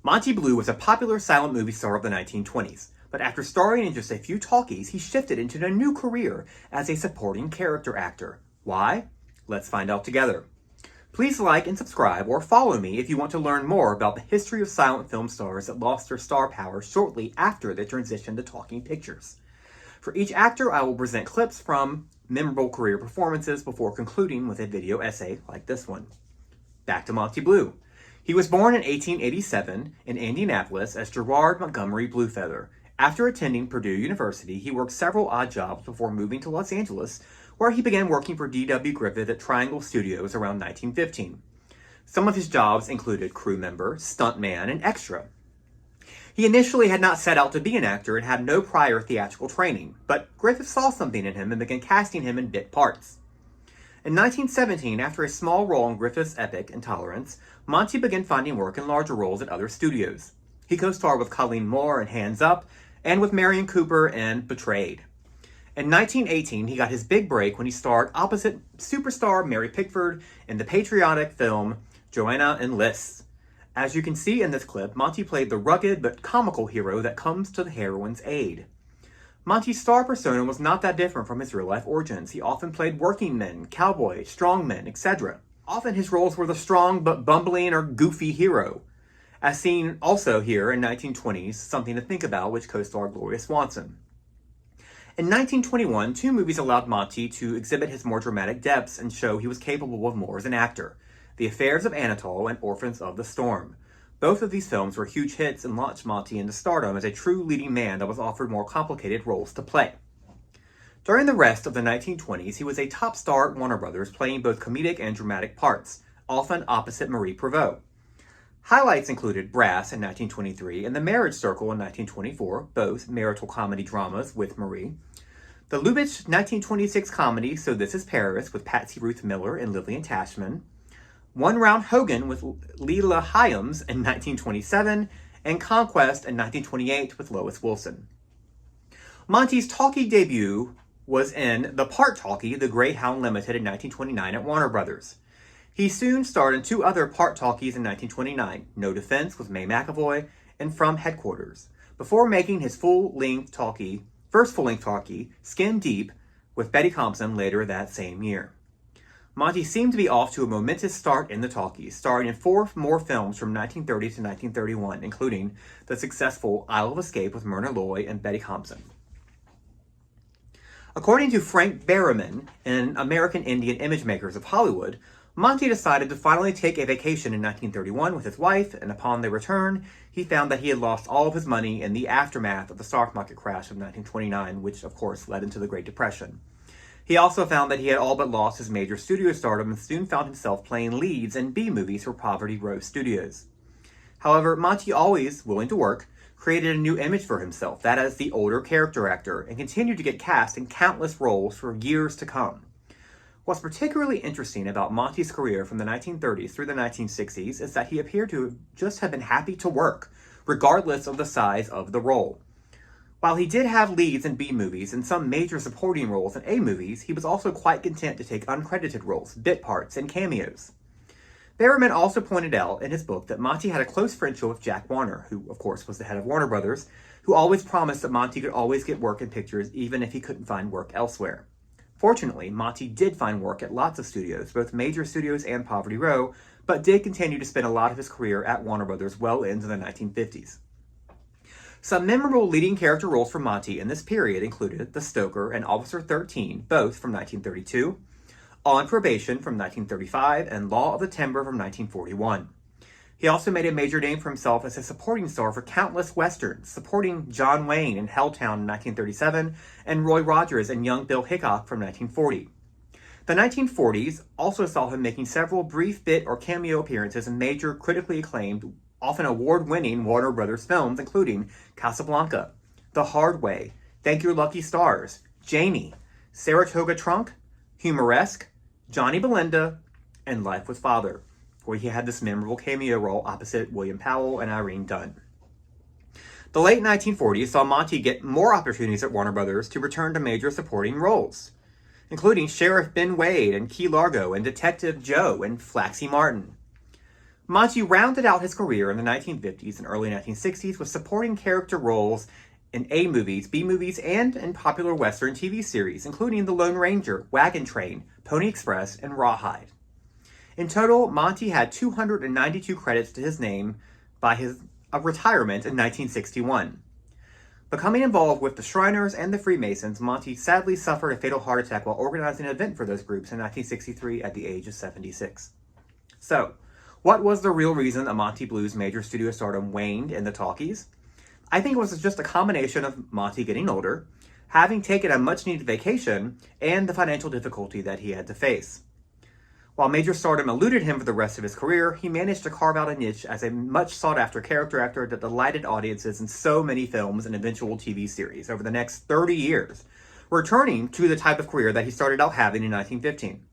Monte Blue was a popular silent movie star of the 1920s, but after starring in just a few talkies, he shifted into a new career as a supporting character actor. Why? Let's find out together. Please like and subscribe or follow me if you want to learn more about the history of silent film stars that lost their star power shortly after they transitioned to talking pictures. For each actor, I will present clips from memorable career performances before concluding with a video essay like this one. Back to Monte Blue. He was born in 1887 in Indianapolis as Gerard Montgomery Bluefeather. After attending Purdue University, he worked several odd jobs before moving to Los Angeles, where he began working for D.W. Griffith at Triangle Studios around 1915. Some of his jobs included crew member, stuntman, and extra. He initially had not set out to be an actor and had no prior theatrical training, but Griffith saw something in him and began casting him in bit parts. In 1917, after a small role in Griffith's epic Intolerance, Monte began finding work in larger roles at other studios. He co-starred with Colleen Moore in Hands Up and with Marion Cooper in Betrayed. In 1918, he got his big break when he starred opposite superstar Mary Pickford in the patriotic film Joanna Enlists. As you can see in this clip, Monte played the rugged but comical hero that comes to the heroine's aid. Monte's star persona was not that different from his real-life origins. He often played working men, cowboys, strongmen, etc. Often his roles were the strong but bumbling or goofy hero, as seen also here in 1920's Something to Think About, which co-starred Gloria Swanson. In 1921, two movies allowed Monte to exhibit his more dramatic depths and show he was capable of more as an actor: The Affairs of Anatole and Orphans of the Storm. Both of these films were huge hits and launched Monte into stardom as a true leading man that was offered more complicated roles to play. During the rest of the 1920s, he was a top star at Warner Brothers, playing both comedic and dramatic parts, often opposite Marie Prevost. Highlights included Brass in 1923 and The Marriage Circle in 1924, both marital comedy dramas with Marie. The Lubitsch 1926 comedy So This Is Paris with Patsy Ruth Miller and Lillian Tashman. One Round Hogan with Leela Hyams in 1927, and Conquest in 1928 with Lois Wilson. Monte's talkie debut was in The Part Talkie, The Greyhound Limited in 1929 at Warner Brothers. He soon starred in two other part talkies in 1929, No Defense with May McAvoy and From Headquarters, before making his first full-length talkie, Skin Deep, with Betty Compson later that same year. Monte seemed to be off to a momentous start in the talkies, starring in 4 more films from 1930 to 1931, including the successful Isle of Escape with Myrna Loy and Betty Compson. According to Frank Berryman in American Indian Image Makers of Hollywood, Monte decided to finally take a vacation in 1931 with his wife, and upon their return, he found that he had lost all of his money in the aftermath of the stock market crash of 1929, which of course led into the Great Depression. He also found that he had all but lost his major studio stardom and soon found himself playing leads in B-movies for Poverty Row Studios. However, Monte, always willing to work, created a new image for himself, that as the older character actor, and continued to get cast in countless roles for years to come. What's particularly interesting about Monte's career from the 1930s through the 1960s is that he appeared to just have been happy to work, regardless of the size of the role. While he did have leads in B-movies and some major supporting roles in A-movies, he was also quite content to take uncredited roles, bit parts, and cameos. Berryman also pointed out in his book that Monte had a close friendship with Jack Warner, who of course was the head of Warner Brothers, who always promised that Monte could always get work in pictures even if he couldn't find work elsewhere. Fortunately, Monte did find work at lots of studios, both major studios and Poverty Row, but did continue to spend a lot of his career at Warner Brothers well into the 1950s. Some memorable leading character roles for Monte in this period included The Stoker and Officer 13, both from 1932, On Probation from 1935, and Law of the Timber from 1941. He also made a major name for himself as a supporting star for countless westerns, supporting John Wayne in Helltown in 1937 and Roy Rogers and Young Bill Hickok from 1940. The 1940s also saw him making several brief bit or cameo appearances in major, critically acclaimed, often award-winning Warner Brothers films, including Casablanca, The Hard Way, Thank Your Lucky Stars, Janie, Saratoga Trunk, Humoresque, Johnny Belinda, and Life with Father, where he had this memorable cameo role opposite William Powell and Irene Dunne. The late 1940s saw Monte get more opportunities at Warner Brothers to return to major supporting roles, including Sheriff Ben Wade and Key Largo and Detective Joe and Flaxie Martin. Monte rounded out his career in the 1950s and early 1960s with supporting character roles in A movies, B movies, and in popular Western TV series, including The Lone Ranger, Wagon Train, Pony Express, and Rawhide. In total, Monte had 292 credits to his name by his retirement in 1961. Becoming involved with the Shriners and the Freemasons, Monte sadly suffered a fatal heart attack while organizing an event for those groups in 1963 at the age of 76. So, what was the real reason that Monte Blue's major studio stardom waned in the talkies? I think it was just a combination of Monte getting older, having taken a much-needed vacation, and the financial difficulty that he had to face. While major stardom eluded him for the rest of his career, he managed to carve out a niche as a much sought-after character actor that delighted audiences in so many films and eventual TV series over the next 30 years, returning to the type of career that he started out having in 1915.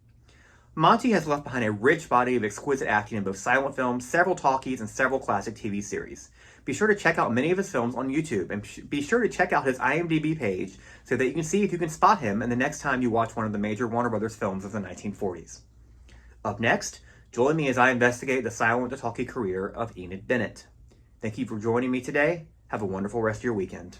Monte has left behind a rich body of exquisite acting in both silent films, several talkies, and several classic TV series. Be sure to check out many of his films on YouTube, and be sure to check out his IMDb page so that you can see if you can spot him in the next time you watch one of the major Warner Brothers films of the 1940s. Up next, join me as I investigate the silent to talkie career of Enid Bennett. Thank you for joining me today. Have a wonderful rest of your weekend.